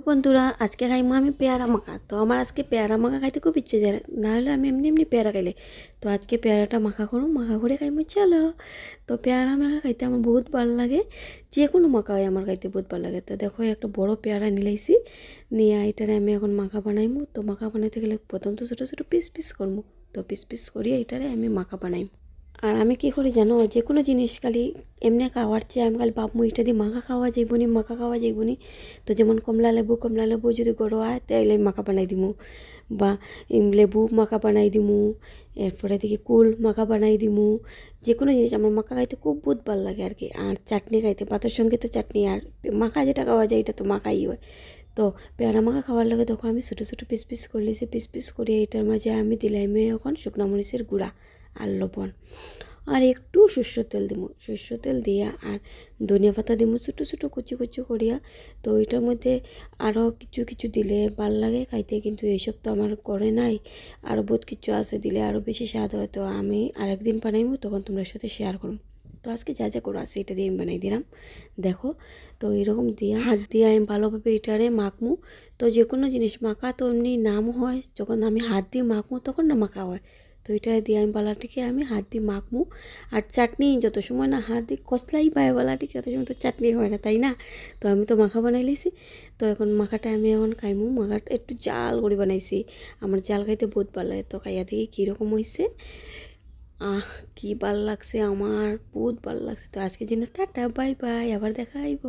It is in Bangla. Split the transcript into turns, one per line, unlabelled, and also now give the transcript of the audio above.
বন্ধুরা আজকে খাইমু আমি পেয়ারা মাখা। তো আমার আজকে পেয়ারা মাখা খাইতে খুব ইচ্ছে যায়, না হলে আমি এমনি এমনি পেয়ারা খাইলে। তো আজকে পেয়ারাটা মাখা করুন, মাখা করে খাইমু চলো। তো পেয়ারা মাখা খাইতে আমার বহুত ভালো লাগে, যে কোনো মাখা হয় আমার খাইতে বহুত ভালো লাগে। তো দেখো একটা বড় পেয়ারা নিলাইছি, নিয়ে এটারে আমি এখন মাখা বানাইমু। তো মাখা বানাইতে গেলে প্রথম তো ছোটো ছোটো পিস পিস করবো। তো পিস পিস করিয়ে এটারে আমি মাখা বানাইমু। আর আমি কী করি জানো, যে কোনো জিনিস খালি এমনি খাওয়ার চেয়ে আমি খালি ভাবমু এটা দিয়ে মাখা খাওয়া যাইবনি, মাখা খাওয়া যাইবনি। তো যেমন কমলা লেবু যদি গড় হয় তাইলে মাখা বানাই দিমু, বা লেবু মাখা বানাই দিমু, এরপরে দিকে কুল মাখা বানাই দিমু। যে কোনো জিনিস আমার মাখা খাইতে খুব বহুত ভালো লাগে আর কি। আর চাটনি খাইতে, ভাতের সঙ্গে তো চাটনি, আর মাখা যেটা খাওয়া যায় এটা তো মাখাই হয়। তো পেয়ারা মাখা খাওয়ার লাগে তখন আমি ছোটো ছোটো পিস পিস করলি, সে পিস পিস করে এটার মাঝে আমি দিলাইমে এখন শুকনো মরিচের গুঁড়া আর লবণ, আর একটু সরষের তেল দিমু। সরষের তেল দিয়া আর ধনিয়া পাতা দিমু ছোটো ছোটো কুচি কুচি করিয়া। তো এটার মধ্যে আরও কিছু কিছু দিলে ভাল লাগে খাইতে, কিন্তু এইসব তো আমার করে নাই। আরও বহুত কিছু আছে, দিলে আরও বেশি স্বাদ হয়। তো আমি আরেকদিন বানাইমু, তখন তোমার সাথে শেয়ার করুন। তো আজকে যা যা করে আছে এটা দিয়ে আমি বানাই দিলাম, দেখো। তো এরকম দিয়া হাত দিয়ে আমি ভালোভাবে এটারে মাখমু। তো যে কোনো জিনিস মাখা তো এমনি নাম হয়, যখন আমি হাত দিয়ে মাখমু তখন না মাখা হয়। তো এটা দিয়ে আমি বালাটিকে আমি হাত দিয়ে মাখমু। আর চাটনি যত সময় না হাত দিয়ে কষলাই পায় বালাটিকে, তত সময় তো চাটনি হয় না, তাই না? তো আমি তো মাখা বানাই লিছি। তো এখন মাখাটা আমি এখন খাইমু। মাখাটা একটু জাল করে বানাইছি, আমার জাল খাইতে বহুত ভালো লাগে। তো খাইয়া দেখি কীরকম হয়েছে। কি ভাল লাগছে, আমার বহুত ভালো লাগছে। তো আজকের জন্য টাটা, বাই বাই, আবার দেখা আইব।